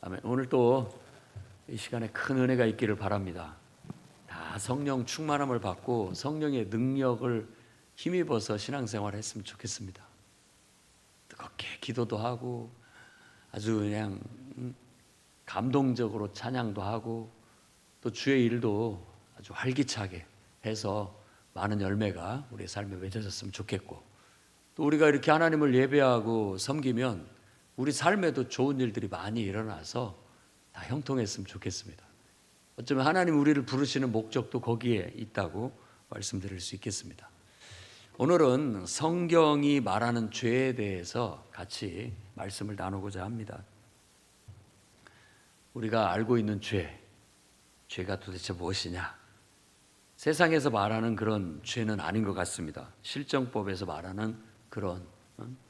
아멘. 오늘 또 이 시간에 큰 은혜가 있기를 바랍니다. 다 성령 충만함을 받고 성령의 능력을 힘입어서 신앙생활을 했으면 좋겠습니다. 뜨겁게 기도도 하고 아주 그냥 감동적으로 찬양도 하고 또 주의 일도 아주 활기차게 해서 많은 열매가 우리의 삶에 맺어졌으면 좋겠고, 또 우리가 이렇게 하나님을 예배하고 섬기면 우리 삶에도 좋은 일들이 많이 일어나서 다 형통했으면 좋겠습니다. 어쩌면 하나님 우리를 부르시는 목적도 거기에 있다고 말씀드릴 수 있겠습니다. 오늘은 성경이 말하는 죄에 대해서 같이 말씀을 나누고자 합니다. 우리가 알고 있는 죄가 도대체 무엇이냐? 세상에서 말하는 그런 죄는 아닌 것 같습니다. 실정법에서 말하는 그런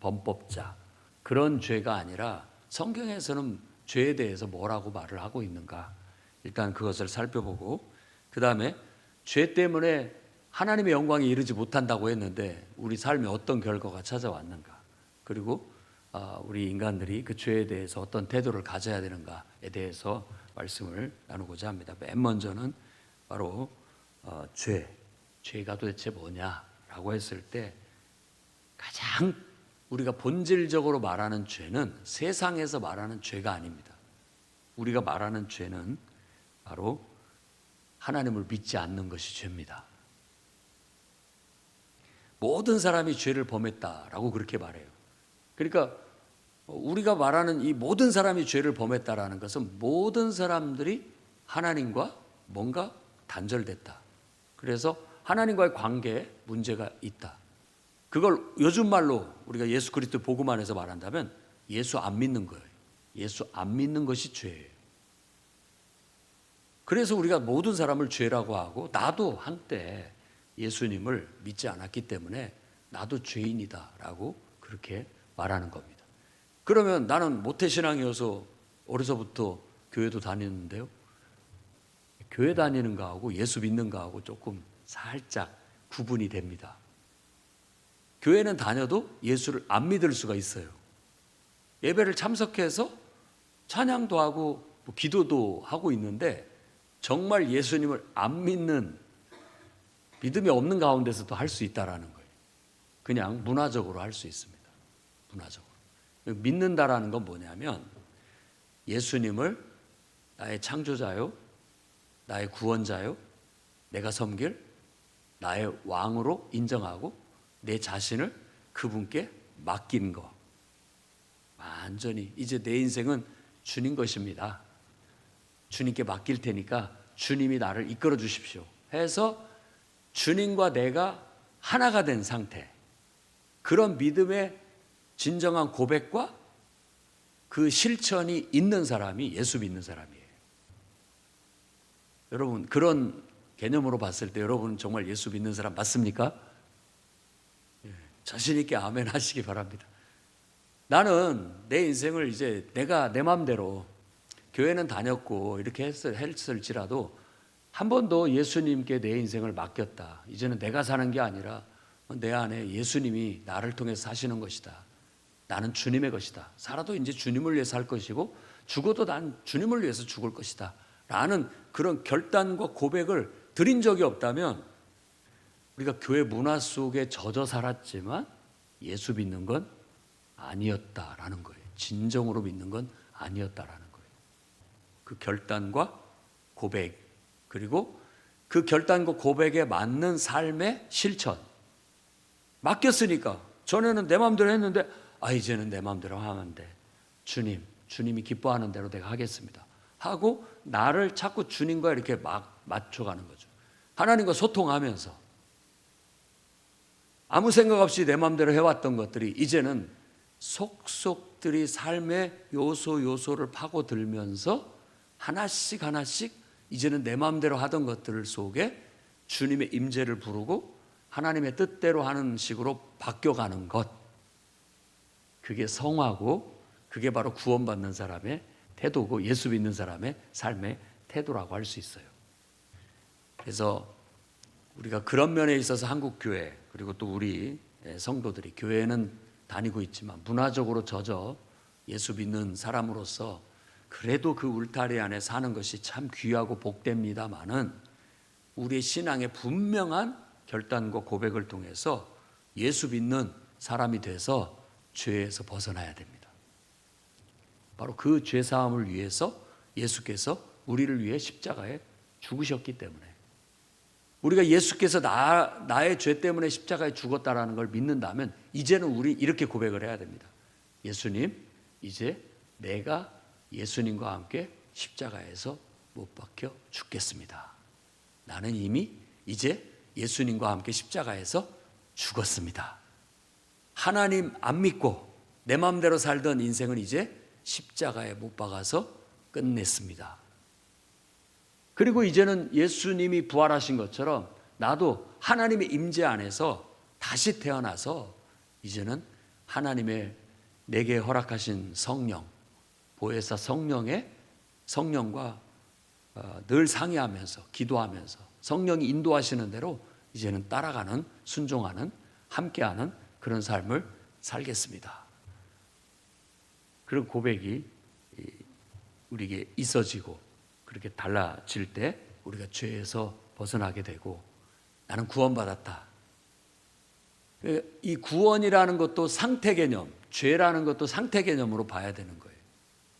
범법자, 그런 죄가 아니라 성경에서는 죄에 대해서 뭐라고 말을 하고 있는가? 일단 그것을 살펴보고, 그 다음에 죄 때문에 하나님의 영광에 이르지 못한다고 했는데 우리 삶에 어떤 결과가 찾아왔는가? 그리고 우리 인간들이 그 죄에 대해서 어떤 태도를 가져야 되는가에 대해서 말씀을 나누고자 합니다. 맨 먼저는 바로 죄가 도대체 뭐냐라고 했을 때 가장 우리가 본질적으로 말하는 죄는 세상에서 말하는 죄가 아닙니다. 우리가 말하는 죄는 바로 하나님을 믿지 않는 것이 죄입니다. 모든 사람이 죄를 범했다라고 그렇게 말해요. 그러니까 우리가 말하는 이 모든 사람이 죄를 범했다라는 것은 모든 사람들이 하나님과 뭔가 단절됐다. 그래서 하나님과의 관계에 문제가 있다. 그걸 요즘 말로 우리가 예수 그리스도 복음 안에서 말한다면 예수 안 믿는 거예요. 예수 안 믿는 것이 죄예요. 그래서 우리가 모든 사람을 죄라고 하고, 나도 한때 예수님을 믿지 않았기 때문에 나도 죄인이다라고 그렇게 말하는 겁니다. 그러면 나는 모태신앙이어서 어려서부터 교회도 다니는데요, 교회 다니는 거하고 예수 믿는 거하고 조금 살짝 구분이 됩니다. 교회는 다녀도 예수를 안 믿을 수가 있어요. 예배를 참석해서 찬양도 하고 기도도 하고 있는데 정말 예수님을 안 믿는, 믿음이 없는 가운데서도 할 수 있다라는 거예요. 그냥 문화적으로 할 수 있습니다. 문화적으로. 믿는다라는 건 뭐냐면 예수님을 나의 창조자요, 나의 구원자요, 내가 섬길 나의 왕으로 인정하고 내 자신을 그분께 맡긴 거. 완전히 이제 내 인생은 주님 것입니다. 주님께 맡길 테니까 주님이 나를 이끌어 주십시오 해서 주님과 내가 하나가 된 상태, 그런 믿음의 진정한 고백과 그 실천이 있는 사람이 예수 믿는 사람이에요. 여러분, 그런 개념으로 봤을 때 여러분은 정말 예수 믿는 사람 맞습니까? 자신 있게 아멘 하시기 바랍니다. 나는 내 인생을 이제 내가 내 마음대로 교회는 다녔고 이렇게 했을지라도 한 번도 예수님께 내 인생을 맡겼다. 이제는 내가 사는 게 아니라 내 안에 예수님이 나를 통해서 사시는 것이다. 나는 주님의 것이다. 살아도 이제 주님을 위해서 살 것이고 죽어도 난 주님을 위해서 죽을 것이다 라는 그런 결단과 고백을 드린 적이 없다면 우리가 교회 문화 속에 젖어 살았지만 예수 믿는 건 아니었다라는 거예요. 진정으로 믿는 건 아니었다라는 거예요. 그 결단과 고백, 그리고 그 결단과 고백에 맞는 삶의 실천. 맡겼으니까 전에는 내 마음대로 했는데 이제는 내 마음대로 하면 안 돼. 주님이 기뻐하는 대로 내가 하겠습니다 하고 나를 자꾸 주님과 이렇게 막 맞춰가는 거죠. 하나님과 소통하면서 아무 생각 없이 내 마음대로 해왔던 것들이 이제는 속속들이 삶의 요소를 파고들면서 하나씩 이제는 내 마음대로 하던 것들 속에 주님의 임재를 부르고 하나님의 뜻대로 하는 식으로 바뀌어가는 것, 그게 성화고 그게 바로 구원받는 사람의 태도고 예수 믿는 사람의 삶의 태도라고 할 수 있어요. 그래서 우리가 그런 면에 있어서 한국교회, 그리고 또 우리 성도들이 교회는 다니고 있지만 문화적으로 젖어 예수 믿는 사람으로서 그래도 그 울타리 안에 사는 것이 참 귀하고 복됩니다마는 우리의 신앙의 분명한 결단과 고백을 통해서 예수 믿는 사람이 돼서 죄에서 벗어나야 됩니다. 바로 그 죄사함을 위해서 예수께서 우리를 위해 십자가에 죽으셨기 때문에, 우리가 예수께서 나의 죄 때문에 십자가에 죽었다라는 걸 믿는다면 이제는 우리 이렇게 고백을 해야 됩니다. 예수님, 이제 내가 예수님과 함께 십자가에서 못 박혀 죽겠습니다. 나는 이미 이제 예수님과 함께 십자가에서 죽었습니다. 하나님 안 믿고 내 마음대로 살던 인생은 이제 십자가에 못 박아서 끝냈습니다. 그리고 이제는 예수님이 부활하신 것처럼 나도 하나님의 임재 안에서 다시 태어나서 이제는 하나님의 내게 허락하신 성령, 보혜사 성령과 늘 상의하면서 기도하면서 성령이 인도하시는 대로 이제는 따라가는, 순종하는, 함께하는 그런 삶을 살겠습니다. 그런 고백이 우리에게 있어지고 그렇게 달라질 때 우리가 죄에서 벗어나게 되고, 나는 구원받았다. 이 구원이라는 것도 상태 개념, 죄라는 것도 상태 개념으로 봐야 되는 거예요.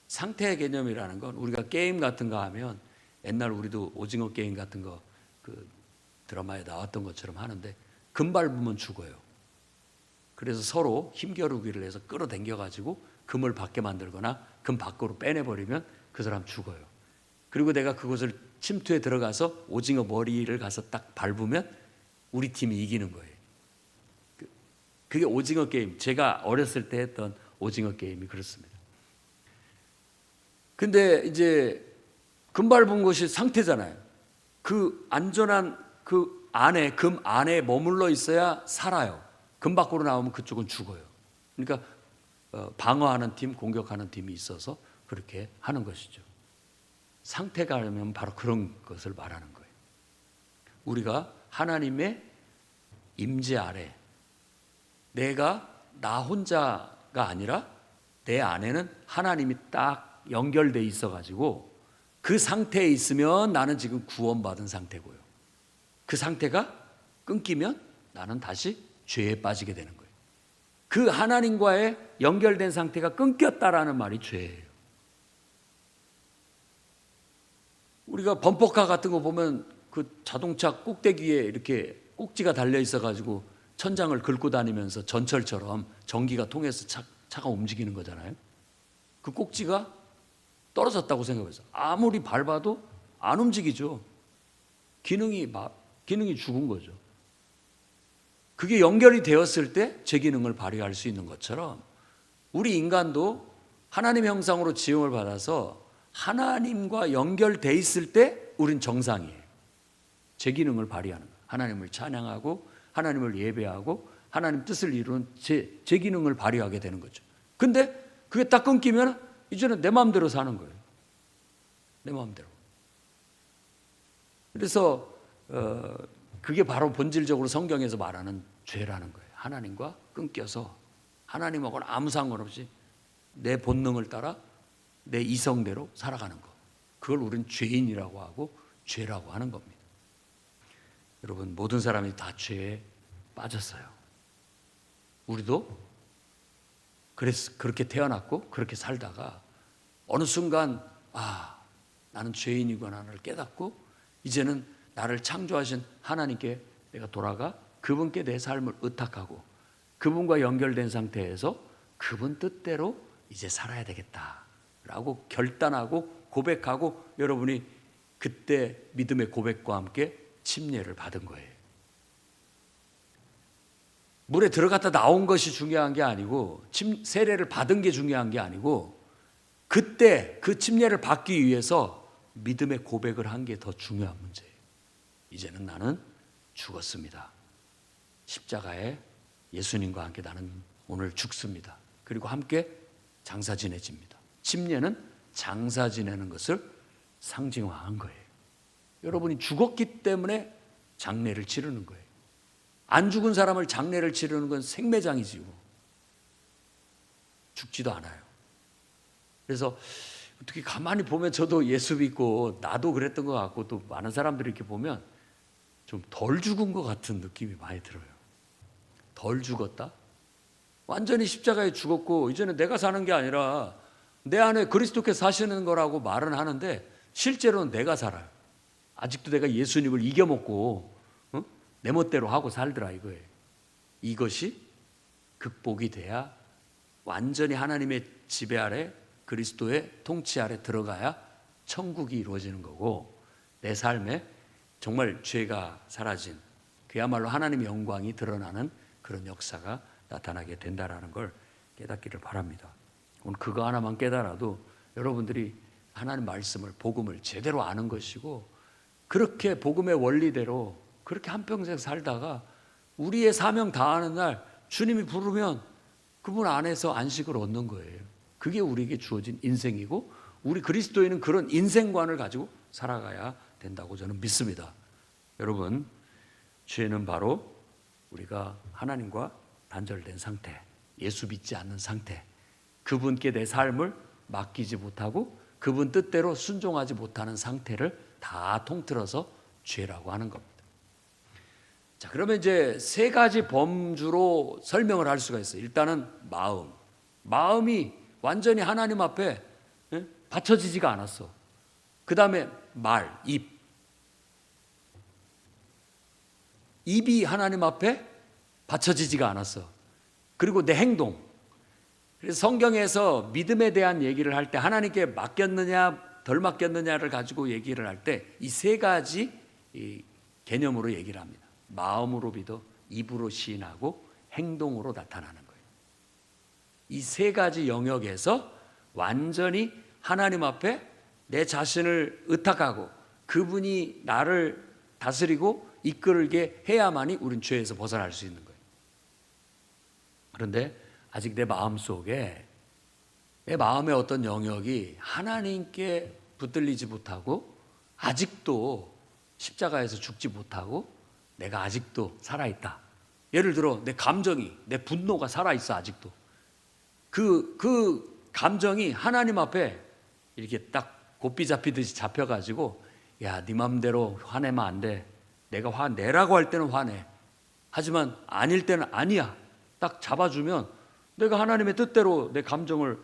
상태 개념이라는 건 우리가 게임 같은 거 하면, 옛날 우리도 오징어 게임 같은 거 그 드라마에 나왔던 것처럼 하는데 금 밟으면 죽어요. 그래서 서로 힘겨루기를 해서 끌어당겨 가지고 금을 받게 만들거나 금 밖으로 빼내버리면 그 사람 죽어요. 그리고 내가 그곳을 침투에 들어가서 오징어 머리를 가서 딱 밟으면 우리 팀이 이기는 거예요. 그게 오징어 게임, 제가 어렸을 때 했던 오징어 게임이 그렇습니다. 근데 이제 금 밟은 것이 상태잖아요. 그 안전한 그 안에, 금 안에 머물러 있어야 살아요. 금 밖으로 나오면 그쪽은 죽어요. 그러니까 방어하는 팀, 공격하는 팀이 있어서 그렇게 하는 것이죠. 상태가 하면 바로 그런 것을 말하는 거예요. 우리가 하나님의 임재 아래, 내가 나 혼자가 아니라 내 안에는 하나님이 딱 연결돼 있어가지고 그 상태에 있으면 나는 지금 구원받은 상태고요. 그 상태가 끊기면 나는 다시 죄에 빠지게 되는 거예요. 그 하나님과의 연결된 상태가 끊겼다라는 말이 죄예요. 우리가 범퍼카 같은 거 보면 그 자동차 꼭대기에 이렇게 꼭지가 달려 있어가지고 천장을 긁고 다니면서 전철처럼 전기가 통해서 차가 움직이는 거잖아요. 그 꼭지가 떨어졌다고 생각해서 아무리 밟아도 안 움직이죠. 기능이 죽은 거죠. 그게 연결이 되었을 때 제 기능을 발휘할 수 있는 것처럼 우리 인간도 하나님의 형상으로 지음을 받아서 하나님과 연결돼 있을 때 우린 정상이에요. 제 기능을 발휘하는 거예요. 하나님을 찬양하고 하나님을 예배하고 하나님 뜻을 이루는 제 기능을 발휘하게 되는 거죠. 근데 그게 딱 끊기면 이제는 내 마음대로 사는 거예요. 내 마음대로. 그래서 그게 바로 본질적으로 성경에서 말하는 죄라는 거예요. 하나님과 끊겨서 하나님하고는 아무 상관없이 내 본능을 따라 내 이성대로 살아가는 것. 그걸 우리는 죄인이라고 하고 죄라고 하는 겁니다. 여러분, 모든 사람이 다 죄에 빠졌어요. 우리도 그렇게 태어났고 그렇게 살다가 어느 순간 나는 죄인이구나를 깨닫고 이제는 나를 창조하신 하나님께 내가 돌아가 그분께 내 삶을 의탁하고 그분과 연결된 상태에서 그분 뜻대로 이제 살아야 되겠다라고 결단하고 고백하고 여러분이 그때 믿음의 고백과 함께 침례를 받은 거예요. 물에 들어갔다 나온 것이 중요한 게 아니고 세례를 받은 게 중요한 게 아니고 그때 그 침례를 받기 위해서 믿음의 고백을 한 게 더 중요한 문제예요. 이제는 나는 죽었습니다. 십자가에 예수님과 함께 나는 오늘 죽습니다. 그리고 함께 장사 지내집니다. 침례는 장사 지내는 것을 상징화한 거예요. 여러분이 죽었기 때문에 장례를 치르는 거예요. 안 죽은 사람을 장례를 치르는 건 생매장이지요. 죽지도 않아요. 그래서 어떻게 가만히 보면 저도 예수 믿고 나도 그랬던 것 같고 또 많은 사람들이 이렇게 보면 좀 덜 죽은 것 같은 느낌이 많이 들어요. 덜 죽었다? 완전히 십자가에 죽었고 이제는 내가 사는 게 아니라 내 안에 그리스도께 사시는 거라고 말은 하는데 실제로는 내가 살아요. 아직도 내가 예수님을 이겨먹고 내 멋대로 하고 살더라 이거예요. 이것이 극복이 돼야 완전히 하나님의 지배 아래 그리스도의 통치 아래 들어가야 천국이 이루어지는 거고 내 삶에 정말 죄가 사라진 그야말로 하나님의 영광이 드러나는 그런 역사가 나타나게 된다라는 걸 깨닫기를 바랍니다. 오늘 그거 하나만 깨달아도 여러분들이 하나님 말씀을 복음을 제대로 아는 것이고 그렇게 복음의 원리대로 그렇게 한평생 살다가 우리의 사명 다하는 날 주님이 부르면 그분 안에서 안식을 얻는 거예요. 그게 우리에게 주어진 인생이고 우리 그리스도인은 그런 인생관을 가지고 살아가야 된다고 저는 믿습니다. 여러분, 죄는 바로 우리가 하나님과 단절된 상태, 예수 믿지 않는 상태, 그분께 내 삶을 맡기지 못하고 그분 뜻대로 순종하지 못하는 상태를 다 통틀어서 죄라고 하는 겁니다. 자, 그러면 이제 세 가지 범주로 설명을 할 수가 있어요. 일단은 마음. 마음이 완전히 하나님 앞에 받쳐지지가 않았어. 그 다음에 말, 입. 입이 하나님 앞에 받쳐지지가 않았어. 그리고 내 행동. 그래서 성경에서 믿음에 대한 얘기를 할 때 하나님께 맡겼느냐 덜 맡겼느냐를 가지고 얘기를 할 때 이 세 가지 개념으로 얘기를 합니다. 마음으로 믿어, 입으로 시인하고 행동으로 나타나는 거예요. 이 세 가지 영역에서 완전히 하나님 앞에 내 자신을 의탁하고 그분이 나를 다스리고 이끌게 해야만이 우린 죄에서 벗어날 수 있는 거예요. 그런데 아직 내 마음속에 내 마음의 어떤 영역이 하나님께 붙들리지 못하고 아직도 십자가에서 죽지 못하고 내가 아직도 살아있다. 예를 들어 내 감정이, 내 분노가 살아있어 아직도. 그 감정이 하나님 앞에 이렇게 딱 고삐 잡히듯이 잡혀가지고 야, 네 맘대로 화내면 안 돼. 내가 화내라고 할 때는 화내. 하지만 아닐 때는 아니야. 딱 잡아주면 내가 하나님의 뜻대로 내 감정을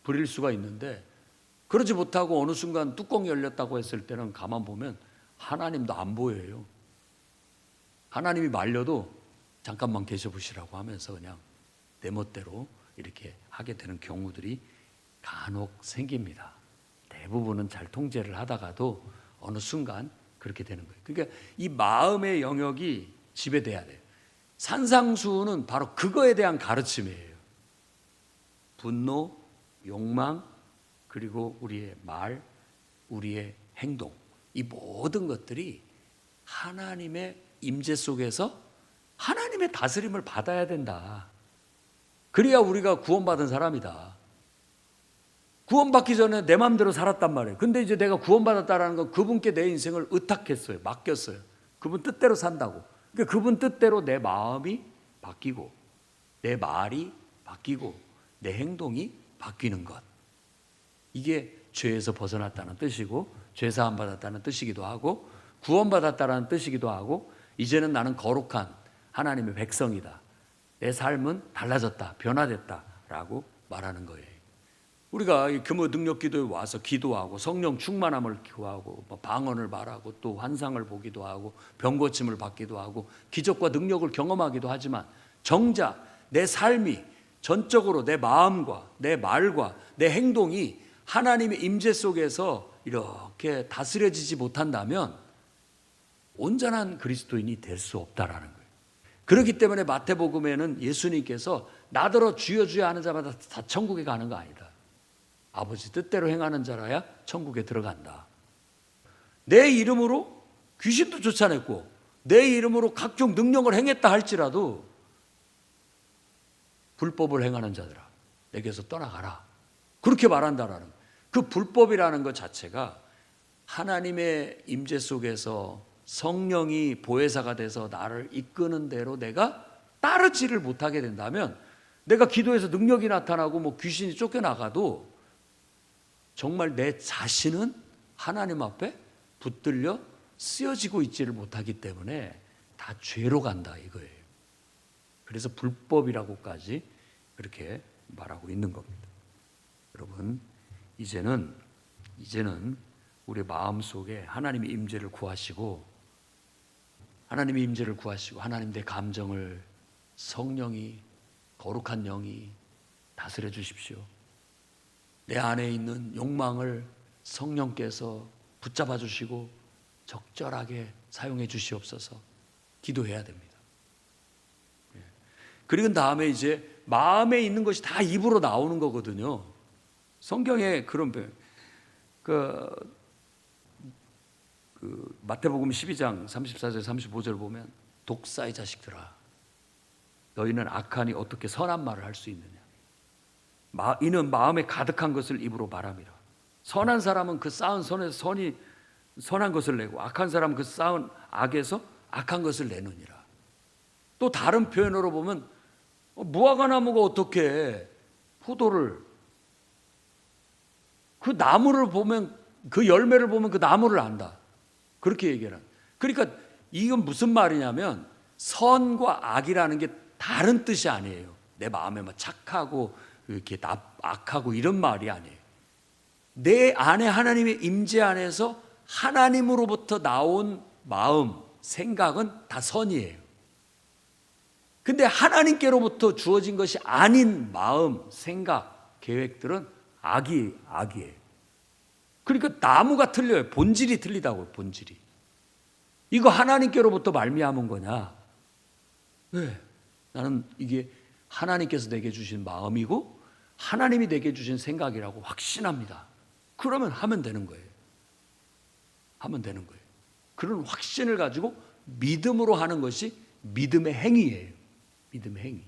부릴 수가 있는데 그러지 못하고 어느 순간 뚜껑이 열렸다고 했을 때는 가만 보면 하나님도 안 보여요. 하나님이 말려도 잠깐만 계셔보시라고 하면서 그냥 내 멋대로 이렇게 하게 되는 경우들이 간혹 생깁니다. 대부분은 잘 통제를 하다가도 어느 순간 그렇게 되는 거예요. 그러니까 이 마음의 영역이 지배돼야 돼요. 산상수훈은 바로 그거에 대한 가르침이에요. 분노, 욕망, 그리고 우리의 말, 우리의 행동, 이 모든 것들이 하나님의 임재 속에서 하나님의 다스림을 받아야 된다. 그래야 우리가 구원받은 사람이다. 구원받기 전에 내 마음대로 살았단 말이에요. 근데 이제 내가 구원받았다는 건 그분께 내 인생을 의탁했어요. 맡겼어요. 그분 뜻대로 산다고. 그러니까 그분 뜻대로 내 마음이 바뀌고 내 말이 바뀌고 내 행동이 바뀌는 것. 이게 죄에서 벗어났다는 뜻이고 죄사함 받았다는 뜻이기도 하고 구원받았다는 뜻이기도 하고 이제는 나는 거룩한 하나님의 백성이다. 내 삶은 달라졌다. 변화됐다라고 말하는 거예요. 우리가 금요 능력 기도에 와서 기도하고 성령 충만함을 구하고 방언을 말하고 또 환상을 보기도 하고 병 고침을 받기도 하고 기적과 능력을 경험하기도 하지만 정작 내 삶이 전적으로 내 마음과 내 말과 내 행동이 하나님의 임재 속에서 이렇게 다스려지지 못한다면 온전한 그리스도인이 될 수 없다라는 거예요. 그렇기 때문에 마태복음에는 예수님께서 나더러 주여 주여 하는 자마다 다 천국에 가는 거 아니다. 아버지 뜻대로 행하는 자라야 천국에 들어간다. 내 이름으로 귀신도 쫓아냈고 내 이름으로 각종 능력을 행했다 할지라도 불법을 행하는 자들아 내게서 떠나가라. 그렇게 말한다라는 거예요. 그 불법이라는 것 자체가 하나님의 임재 속에서 성령이 보혜사가 돼서 나를 이끄는 대로 내가 따르지를 못하게 된다면 내가 기도해서 능력이 나타나고 뭐 귀신이 쫓겨나가도 정말 내 자신은 하나님 앞에 붙들려 쓰여지고 있지를 못하기 때문에 다 죄로 간다 이거예요. 그래서 불법이라고까지 그렇게 말하고 있는 겁니다. 여러분, 이제는 우리 마음속에 하나님의 임재를 구하시고 하나님 내 감정을 성령이, 거룩한 영이 다스려 주십시오. 내 안에 있는 욕망을 성령께서 붙잡아 주시고 적절하게 사용해 주시옵소서. 기도해야 됩니다. 그리고 다음에 이제 마음에 있는 것이 다 입으로 나오는 거거든요. 성경에 그런 마태복음 12장 34절 35절 보면 독사의 자식들아 너희는 악하니 어떻게 선한 말을 할 수 있느냐. 이는 마음에 가득한 것을 입으로 말함이라. 선한 사람은 그 쌓은 선에서 선한 것을 내고 악한 사람은 그 쌓은 악에서 악한 것을 내느니라. 또 다른 표현으로 보면 무화과 나무가 어떻게 포도를, 그 나무를 보면, 그 열매를 보면 그 나무를 안다. 그렇게 얘기하는. 그러니까 이건 무슨 말이냐면 선과 악이라는 게 다른 뜻이 아니에요. 내 마음에 막 착하고 이렇게 악하고 이런 말이 아니에요. 내 안에 하나님의 임재 안에서 하나님으로부터 나온 마음, 생각은 다 선이에요. 근데 하나님께로부터 주어진 것이 아닌 마음, 생각, 계획들은 악이에요. 그러니까 나무가 틀려요. 본질이 틀리다고요. 본질이. 이거 하나님께로부터 말미암은 거냐? 왜? 나는 이게 하나님께서 내게 주신 마음이고 하나님이 내게 주신 생각이라고 확신합니다. 그러면 하면 되는 거예요. 하면 되는 거예요. 그런 확신을 가지고 믿음으로 하는 것이 믿음의 행위예요. 믿음의 행위.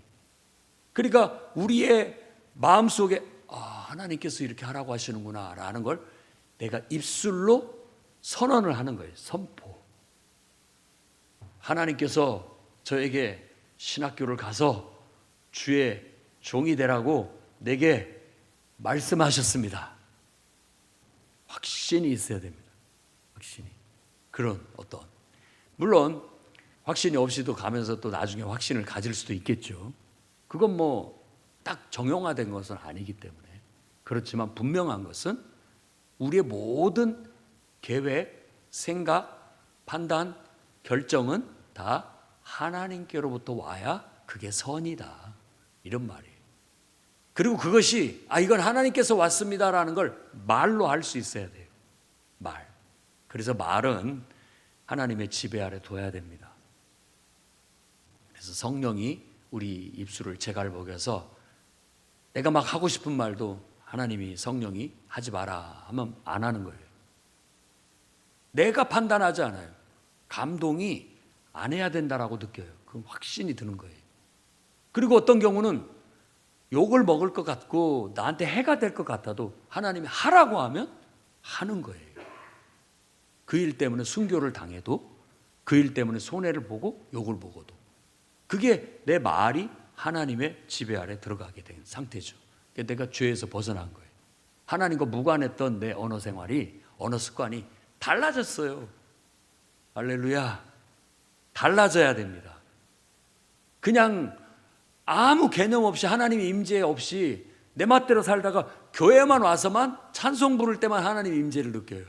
그러니까 우리의 마음속에 하나님께서 이렇게 하라고 하시는구나 라는 걸 내가 입술로 선언을 하는 거예요. 선포. 하나님께서 저에게 신학교를 가서 주의 종이 되라고 내게 말씀하셨습니다. 확신이 있어야 됩니다. 확신이. 그런 어떤, 물론 확신이 없이도 가면서 또 나중에 확신을 가질 수도 있겠죠. 그건 뭐 딱 정형화된 것은 아니기 때문에. 그렇지만 분명한 것은 우리의 모든 계획, 생각, 판단, 결정은 다 하나님께로부터 와야 그게 선이다. 이런 말이에요. 그리고 그것이 이건 하나님께서 왔습니다라는 걸 말로 할 수 있어야 돼요. 말. 그래서 말은 하나님의 지배 아래 둬야 됩니다. 그래서 성령이 우리 입술을 제갈먹여서 내가 막 하고 싶은 말도 하나님이, 성령이 하지 마라 하면 안 하는 거예요. 내가 판단하지 않아요. 감동이 안 해야 된다라고 느껴요. 그 확신이 드는 거예요. 그리고 어떤 경우는 욕을 먹을 것 같고 나한테 해가 될 것 같아도 하나님이 하라고 하면 하는 거예요. 그 일 때문에 순교를 당해도, 그 일 때문에 손해를 보고 욕을 보고도, 그게 내 말이 하나님의 지배 아래 들어가게 된 상태죠. 내가 죄에서 벗어난 거예요. 하나님과 무관했던 내 언어 생활이, 언어 습관이 달라졌어요. 할렐루야. 달라져야 됩니다. 그냥 아무 개념 없이, 하나님의 임재 없이 내 맛대로 살다가 교회만 와서만 찬송 부를 때만 하나님의 임재를 느껴요.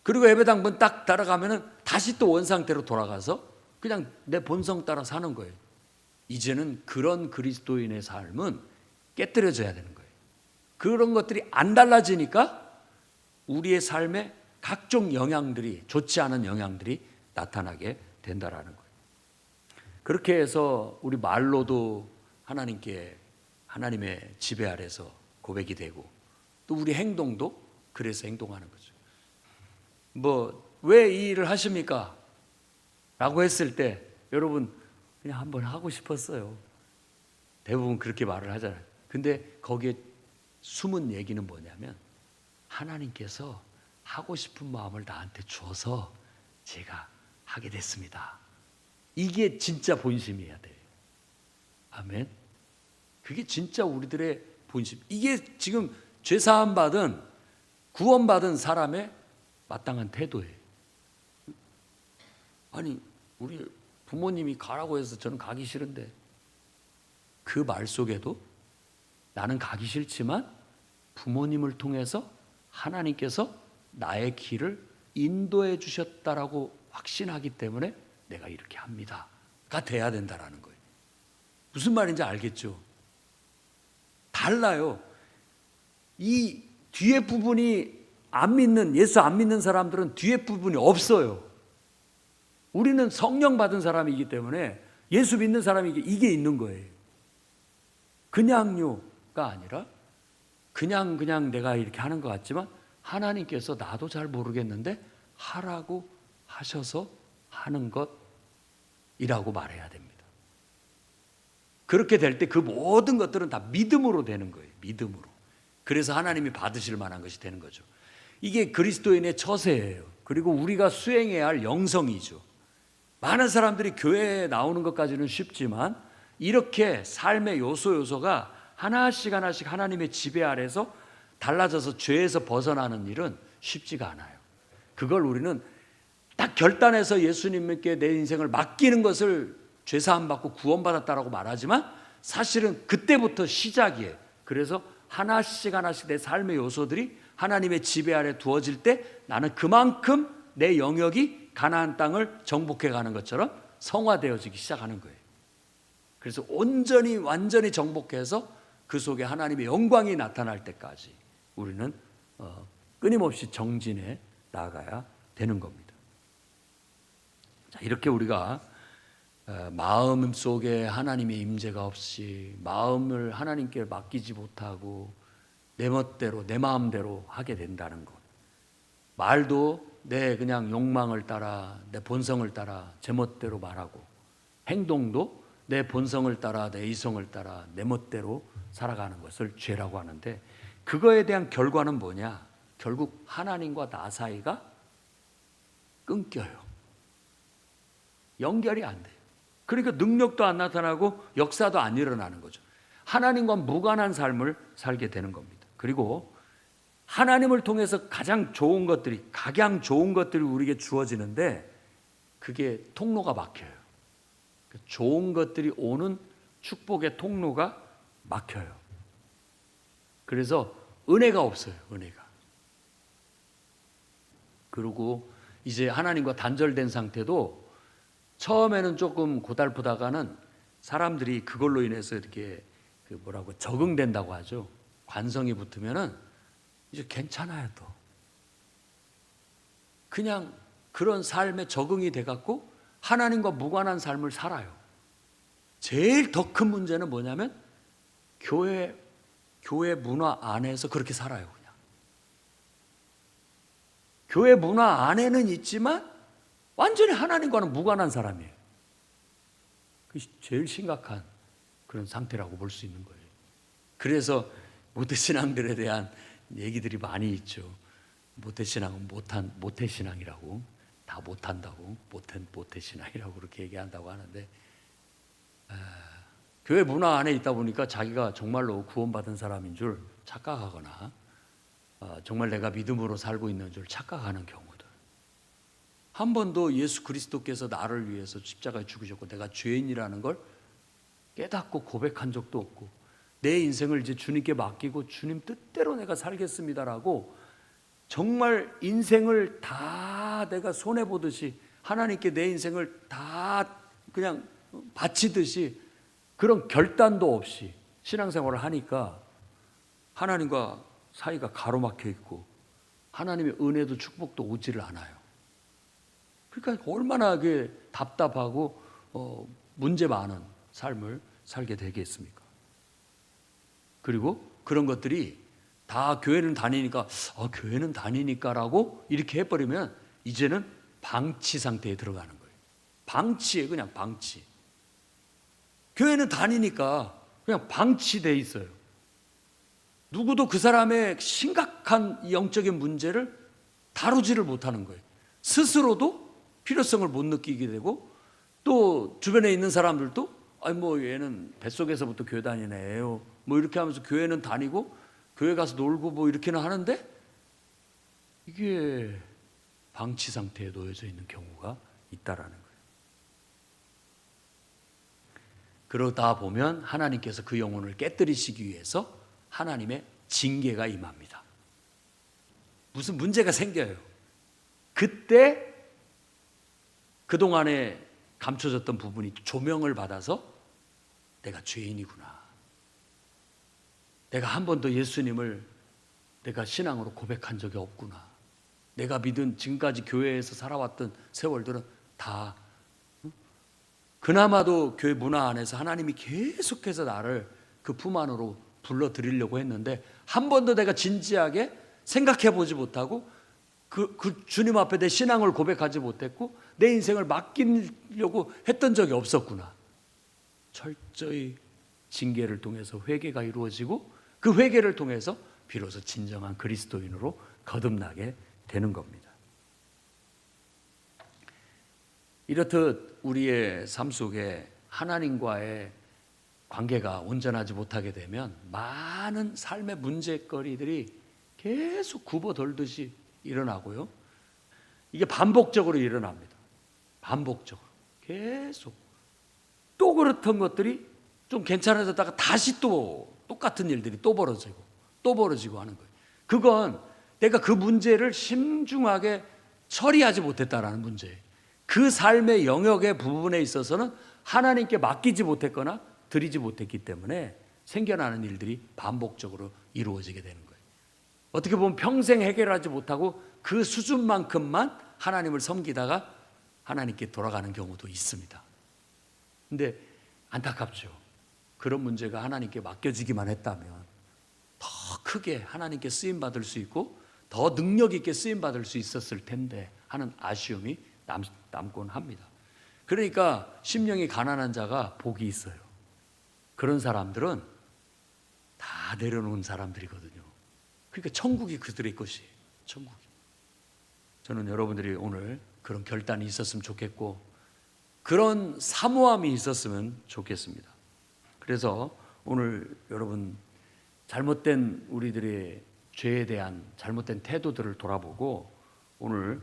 그리고 예배당 문 딱 따라가면은 다시 또 원상태로 돌아가서 그냥 내 본성 따라 사는 거예요. 이제는 그런 그리스도인의 삶은 깨뜨려져야 되는 거예요. 그런 것들이 안 달라지니까 우리의 삶에 각종 영향들이, 좋지 않은 영향들이 나타나게 된다라는 거예요. 그렇게 해서 우리 말로도 하나님께, 하나님의 지배 아래서 고백이 되고, 또 우리 행동도 그래서 행동하는 거죠. 왜 이 일을 하십니까? 라고 했을 때 여러분 그냥 한번 하고 싶었어요. 대부분 그렇게 말을 하잖아요. 근데 거기에 숨은 얘기는 뭐냐면 하나님께서 하고 싶은 마음을 나한테 주어서 제가 하게 됐습니다. 이게 진짜 본심이어야 돼요. 아멘. 그게 진짜 우리들의 본심. 이게 지금 죄사함 받은 구원받은 사람의 마땅한 태도예요. 아니, 우리 부모님이 가라고 해서 저는 가기 싫은데, 그 말 속에도 나는 가기 싫지만 부모님을 통해서 하나님께서 나의 길을 인도해 주셨다라고 확신하기 때문에 내가 이렇게 합니다가 돼야 된다라는 거예요. 무슨 말인지 알겠죠? 달라요. 이 뒤에 부분이 안 믿는, 예수 안 믿는 사람들은 뒤에 부분이 없어요. 우리는 성령 받은 사람이기 때문에 예수 믿는 사람이 이게 있는 거예요. 그냥요가 아니라 그냥 내가 이렇게 하는 것 같지만 하나님께서 나도 잘 모르겠는데 하라고 하셔서 하는 것이라고 말해야 됩니다. 그렇게 될 때 그 모든 것들은 다 믿음으로 되는 거예요. 믿음으로. 그래서 하나님이 받으실 만한 것이 되는 거죠. 이게 그리스도인의 처세예요. 그리고 우리가 수행해야 할 영성이죠. 많은 사람들이 교회에 나오는 것까지는 쉽지만 이렇게 삶의 요소가 하나씩 하나님의 지배 아래서 달라져서 죄에서 벗어나는 일은 쉽지가 않아요. 그걸 우리는 딱 결단해서 예수님께 내 인생을 맡기는 것을 죄사함 받고 구원받았다라고 말하지만 사실은 그때부터 시작이에요. 그래서 하나씩 내 삶의 요소들이 하나님의 지배 아래 두어질 때 나는 그만큼 내 영역이 가나안 땅을 정복해 가는 것처럼 성화되어지기 시작하는 거예요. 그래서 완전히 정복해서 그 속에 하나님의 영광이 나타날 때까지 우리는 끊임없이 정진해 나아가야 되는 겁니다. 자, 이렇게 우리가 마음 속에 하나님의 임재가 없이 마음을 하나님께 맡기지 못하고 내 멋대로 내 마음대로 하게 된다는 것. 말도 내 그냥 욕망을 따라 내 본성을 따라 제 멋대로 말하고 행동도 내 본성을 따라 내 이성을 따라 내 멋대로 살아가는 것을 죄라고 하는데 그거에 대한 결과는 뭐냐? 결국 하나님과 나 사이가 끊겨요. 연결이 안 돼요. 그러니까 능력도 안 나타나고 역사도 안 일어나는 거죠. 하나님과 무관한 삶을 살게 되는 겁니다. 그리고 하나님을 통해서 가장 좋은 것들이 각양 좋은 것들이 우리에게 주어지는데 그게 통로가 막혀요. 좋은 것들이 오는 축복의 통로가 막혀요. 그래서 은혜가 없어요. 은혜가. 그리고 이제 하나님과 단절된 상태도 처음에는 조금 고달프다가는 사람들이 그걸로 인해서 이렇게 적응된다고 하죠. 관성이 붙으면은 이제 괜찮아요. 또 그냥 그런 삶에 적응이 돼갖고 하나님과 무관한 삶을 살아요. 제일 더 큰 문제는 뭐냐면 교회 문화 안에서 그렇게 살아요. 그냥 교회 문화 안에는 있지만 완전히 하나님과는 무관한 사람이에요. 그게 제일 심각한 그런 상태라고 볼 수 있는 거예요. 그래서 모태신앙들에 대한 얘기들이 많이 있죠. 모태신앙은 모태신앙이라고, 다 못한다고, 모태신앙이라고 그렇게 얘기한다고 하는데 교회 문화 안에 있다 보니까 자기가 정말로 구원받은 사람인 줄 착각하거나 정말 내가 믿음으로 살고 있는 줄 착각하는 경우들. 한 번도 예수 그리스도께서 나를 위해서 십자가에 죽으셨고 내가 죄인이라는 걸 깨닫고 고백한 적도 없고 내 인생을 이제 주님께 맡기고 주님 뜻대로 내가 살겠습니다라고 정말 인생을 다 내가 손해보듯이 하나님께 내 인생을 다 그냥 바치듯이 그런 결단도 없이 신앙생활을 하니까 하나님과 사이가 가로막혀 있고 하나님의 은혜도 축복도 오지를 않아요. 그러니까 얼마나 그게 답답하고 문제 많은 삶을 살게 되겠습니까? 그리고 그런 것들이 다 교회는 다니니까라고 이렇게 해버리면 이제는 방치 상태에 들어가는 거예요. 방치예요. 그냥 방치. 교회는 다니니까 그냥 방치돼 있어요. 누구도 그 사람의 심각한 영적인 문제를 다루지를 못하는 거예요. 스스로도 필요성을 못 느끼게 되고 또 주변에 있는 사람들도 얘는 뱃속에서부터 교회 다니는 애예요. 이렇게 하면서 교회는 다니고 교회 가서 놀고 이렇게는 하는데 이게 방치 상태에 놓여져 있는 경우가 있다라는 거예요. 그러다 보면 하나님께서 그 영혼을 깨뜨리시기 위해서 하나님의 징계가 임합니다. 무슨 문제가 생겨요. 그때 그동안에 감춰졌던 부분이 조명을 받아서 내가 죄인이구나. 내가 한 번도 예수님을 내가 신앙으로 고백한 적이 없구나. 내가 믿은 지금까지 교회에서 살아왔던 세월들은 다 그나마도 교회 문화 안에서 하나님이 계속해서 나를 그 품 안으로 불러들이려고 했는데 한 번도 내가 진지하게 생각해 보지 못하고 그 주님 앞에 내 신앙을 고백하지 못했고 내 인생을 맡기려고 했던 적이 없었구나. 철저히 징계를 통해서 회개가 이루어지고 그 회개를 통해서 비로소 진정한 그리스도인으로 거듭나게 되는 겁니다. 이렇듯 우리의 삶 속에 하나님과의 관계가 온전하지 못하게 되면 많은 삶의 문제거리들이 계속 굽어돌듯이 일어나고요. 이게 반복적으로 일어납니다. 반복적으로 계속 또 그렇던 것들이 좀 괜찮아졌다가 다시 또 똑같은 일들이 또 벌어지고 하는 거예요. 그건 내가 그 문제를 신중하게 처리하지 못했다라는 문제예요. 그 삶의 영역의 부분에 있어서는 하나님께 맡기지 못했거나 드리지 못했기 때문에 생겨나는 일들이 반복적으로 이루어지게 되는 거예요. 어떻게 보면 평생 해결하지 못하고 그 수준만큼만 하나님을 섬기다가 하나님께 돌아가는 경우도 있습니다. 근데 안타깝죠. 그런 문제가 하나님께 맡겨지기만 했다면 더 크게 하나님께 쓰임받을 수 있고 더 능력 있게 쓰임받을 수 있었을 텐데 하는 아쉬움이 남곤 합니다. 그러니까 심령이 가난한 자가 복이 있어요. 그런 사람들은 다 내려놓은 사람들이거든요. 그러니까 천국이 그들의 것이에요. 천국이. 저는 여러분들이 오늘 그런 결단이 있었으면 좋겠고 그런 사모함이 있었으면 좋겠습니다. 그래서 오늘 여러분 잘못된 우리들의 죄에 대한 잘못된 태도들을 돌아보고 오늘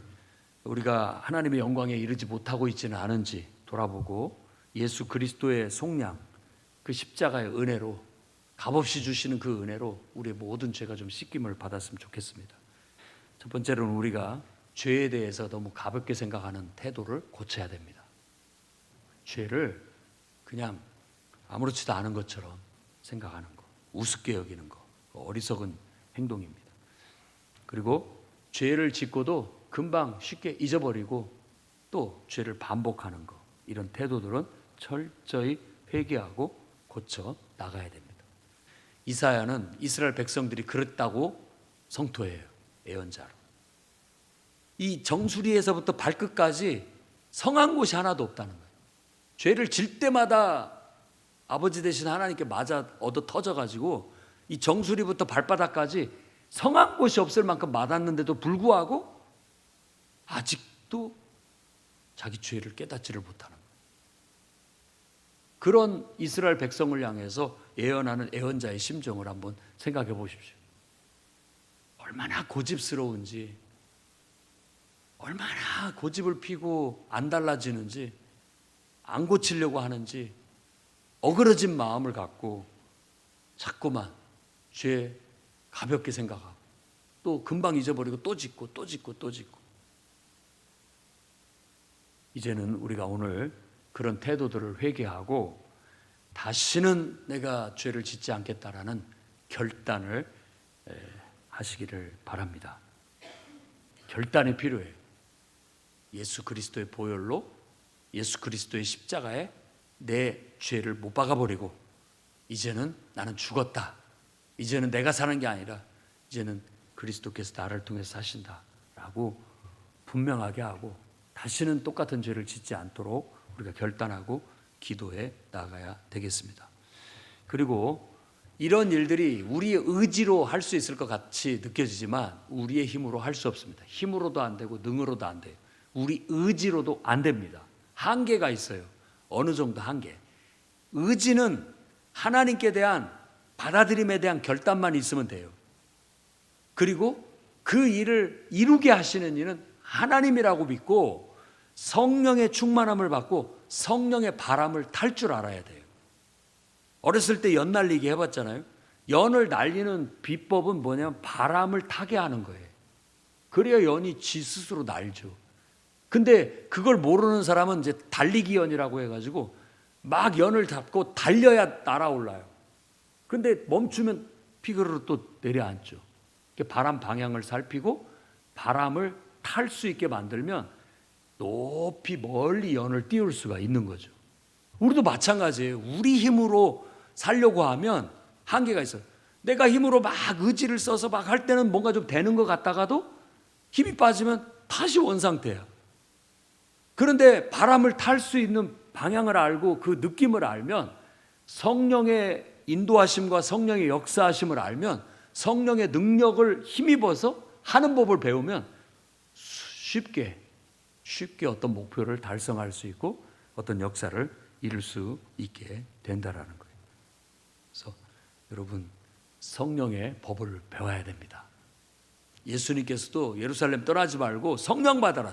우리가 하나님의 영광에 이르지 못하고 있지는 않은지 돌아보고 예수 그리스도의 속량 그 십자가의 은혜로 값없이 주시는 그 은혜로 우리의 모든 죄가 좀 씻김을 받았으면 좋겠습니다. 첫 번째로는 우리가 죄에 대해서 너무 가볍게 생각하는 태도를 고쳐야 됩니다. 죄를 그냥 아무렇지도 않은 것처럼 생각하는 거, 우습게 여기는 거, 어리석은 행동입니다. 그리고 죄를 짓고도 금방 쉽게 잊어버리고 또 죄를 반복하는 거, 이런 태도들은 철저히 회개하고 고쳐 나가야 됩니다. 이사야는 이스라엘 백성들이 그랬다고 성토해요. 예언자로. 이 정수리에서부터 발끝까지 성한 곳이 하나도 없다는 거예요. 죄를 질 때마다 아버지 되신 하나님께 맞아 얻어 터져가지고 이 정수리부터 발바닥까지 성한 곳이 없을 만큼 맞았는데도 불구하고 아직도 자기 죄를 깨닫지를 못하는 거예요. 그런 이스라엘 백성을 향해서 예언하는 예언자의 심정을 한번 생각해 보십시오. 얼마나 고집스러운지, 얼마나 고집을 피고 안 달라지는지, 안 고치려고 하는지 어그러진 마음을 갖고 자꾸만 죄 가볍게 생각하고 또 금방 잊어버리고 또 짓고 또 짓고 또 짓고. 이제는 우리가 오늘 그런 태도들을 회개하고 다시는 내가 죄를 짓지 않겠다라는 결단을 하시기를 바랍니다. 결단이 필요해요. 예수 그리스도의 보혈로 예수 그리스도의 십자가에 내 죄를 못 박아버리고 이제는 나는 죽었다. 이제는 내가 사는 게 아니라 이제는 그리스도께서 나를 통해서 사신다라고 분명하게 하고 다시는 똑같은 죄를 짓지 않도록 우리가 결단하고 기도해 나가야 되겠습니다. 그리고 이런 일들이 우리의 의지로 할 수 있을 것 같이 느껴지지만 우리의 힘으로 할 수 없습니다. 힘으로도 안 되고 능으로도 안 돼요. 우리 의지로도 안 됩니다. 한계가 있어요. 어느 정도 한계. 의지는 하나님께 대한 받아들임에 대한 결단만 있으면 돼요. 그리고 그 일을 이루게 하시는 이는 하나님이라고 믿고 성령의 충만함을 받고 성령의 바람을 탈 줄 알아야 돼요. 어렸을 때 연 날리기 해봤잖아요. 연을 날리는 비법은 뭐냐면 바람을 타게 하는 거예요. 그래야 연이 지 스스로 날죠. 근데 그걸 모르는 사람은 이제 달리기 연이라고 해가지고 막 연을 잡고 달려야 날아올라요. 근데 멈추면 피그르르 또 내려앉죠. 바람 방향을 살피고 바람을 탈 수 있게 만들면 높이 멀리 연을 띄울 수가 있는 거죠. 우리도 마찬가지예요. 우리 힘으로 살려고 하면 한계가 있어요. 내가 힘으로 막 의지를 써서 막 할 때는 뭔가 좀 되는 것 같다가도 힘이 빠지면 다시 원상태야. 그런데 바람을 탈 수 있는 방향을 알고 그 느낌을 알면, 성령의 인도하심과 성령의 역사하심을 알면, 성령의 능력을 힘입어서 하는 법을 배우면 쉽게 어떤 목표를 달성할 수 있고 어떤 역사를 이룰 수 있게 된다라는 거예요. 그래서 여러분, 성령의 법을 배워야 됩니다. 예수님께서도 예루살렘 떠나지 말고 성령 받아라.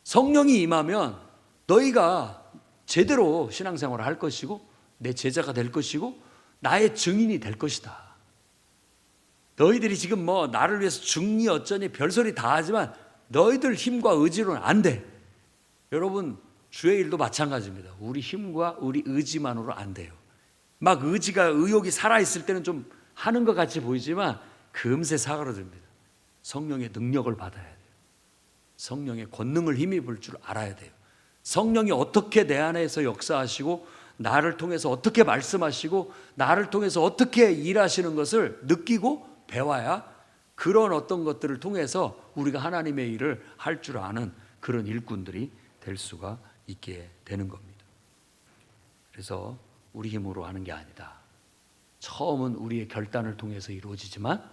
성령이 임하면 너희가 제대로 신앙생활을 할 것이고 내 제자가 될 것이고 나의 증인이 될 것이다. 너희들이 지금 뭐 나를 위해서 중리 어쩌니 별소리 다 하지만 너희들 힘과 의지로는 안 돼. 여러분, 주의 일도 마찬가지입니다. 우리 힘과 우리 의지만으로 안 돼요. 막 의욕이 살아있을 때는 좀 하는 것 같이 보이지만 금세 사그러듭니다. 성령의 능력을 받아야 돼요. 성령의 권능을 힘입을 줄 알아야 돼요. 성령이 어떻게 내 안에서 역사하시고 나를 통해서 어떻게 말씀하시고 나를 통해서 어떻게 일하시는 것을 느끼고 배워야 그런 어떤 것들을 통해서 우리가 하나님의 일을 할 줄 아는 그런 일꾼들이 될 수가 있게 되는 겁니다. 그래서 우리 힘으로 하는 게 아니다. 처음은 우리의 결단을 통해서 이루어지지만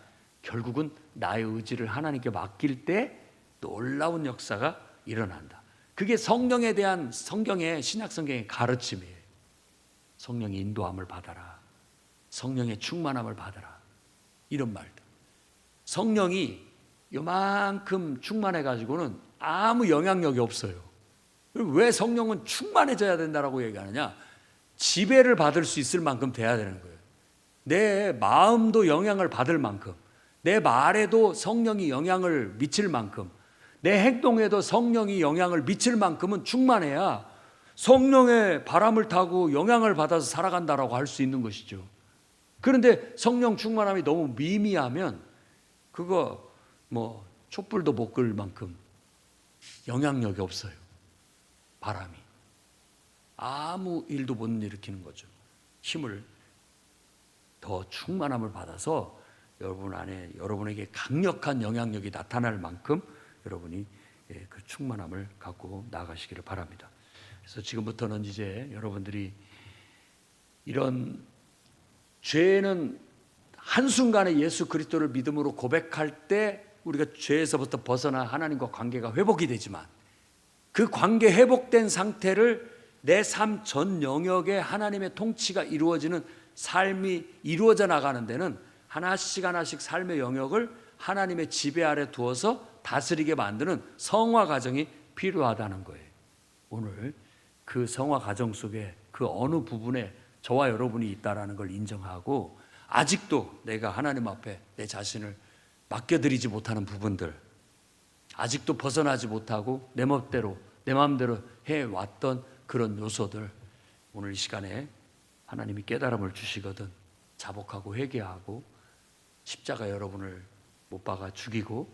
결국은 나의 의지를 하나님께 맡길 때 놀라운 역사가 일어난다. 그게 성령에 대한 성경의 신약성경의 가르침이에요. 성령의 인도함을 받아라. 성령의 충만함을 받아라. 이런 말들. 성령이 요만큼 충만해가지고는 아무 영향력이 없어요. 왜 성령은 충만해져야 된다라고 얘기하느냐? 지배를 받을 수 있을 만큼 돼야 되는 거예요. 내 마음도 영향을 받을 만큼, 내 말에도 성령이 영향을 미칠 만큼, 내 행동에도 성령이 영향을 미칠 만큼은 충만해야 성령의 바람을 타고 영향을 받아서 살아간다라고 할 수 있는 것이죠. 그런데 성령 충만함이 너무 미미하면 그거 뭐 촛불도 못 끌 만큼 영향력이 없어요. 바람이 아무 일도 못 일으키는 거죠. 힘을 더 충만함을 받아서 여러분 안에 여러분에게 강력한 영향력이 나타날 만큼 여러분이 그 충만함을 갖고 나아가시기를 바랍니다. 그래서 지금부터는 이제 여러분들이 이런 죄는 한순간에 예수 그리스도를 믿음으로 고백할 때 우리가 죄에서부터 벗어나 하나님과 관계가 회복이 되지만 그 관계 회복된 상태를 내 삶 전 영역에 하나님의 통치가 이루어지는 삶이 이루어져 나가는 데는 하나씩 삶의 영역을 하나님의 지배 아래 두어서 다스리게 만드는 성화 과정이 필요하다는 거예요. 오늘 그 성화 과정 속에 그 어느 부분에 저와 여러분이 있다라는 걸 인정하고 아직도 내가 하나님 앞에 내 자신을 맡겨드리지 못하는 부분들, 아직도 벗어나지 못하고 내 마음대로 해왔던 그런 요소들, 오늘 이 시간에 하나님이 깨달음을 주시거든 자복하고 회개하고 십자가 여러분을 못 박아 죽이고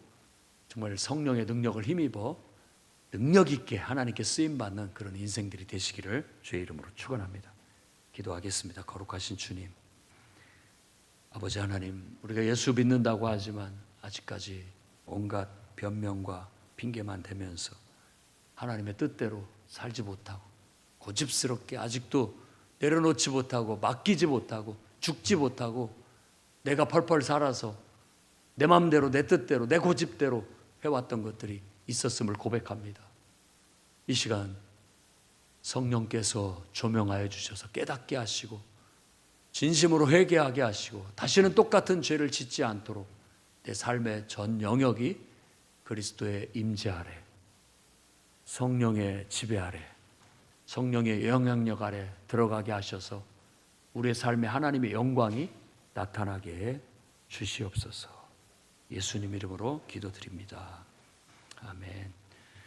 정말 성령의 능력을 힘입어 능력 있게 하나님께 쓰임받는 그런 인생들이 되시기를 주의 이름으로 축원합니다. 기도하겠습니다. 거룩하신 주님, 아버지 하나님, 우리가 예수 믿는다고 하지만 아직까지 온갖 변명과 핑계만 대면서 하나님의 뜻대로 살지 못하고 고집스럽게 아직도 내려놓지 못하고 맡기지 못하고 죽지 못하고 내가 펄펄 살아서 내 마음대로 내 뜻대로 내 고집대로 해왔던 것들이 있었음을 고백합니다. 이 시간 성령께서 조명하여 주셔서 깨닫게 하시고 진심으로 회개하게 하시고 다시는 똑같은 죄를 짓지 않도록 내 삶의 전 영역이 그리스도의 임재 아래, 성령의 지배 아래, 성령의 영향력 아래 들어가게 하셔서 우리의 삶에 하나님의 영광이 나타나게 해 주시옵소서. 예수님 이름으로 기도드립니다. 아멘.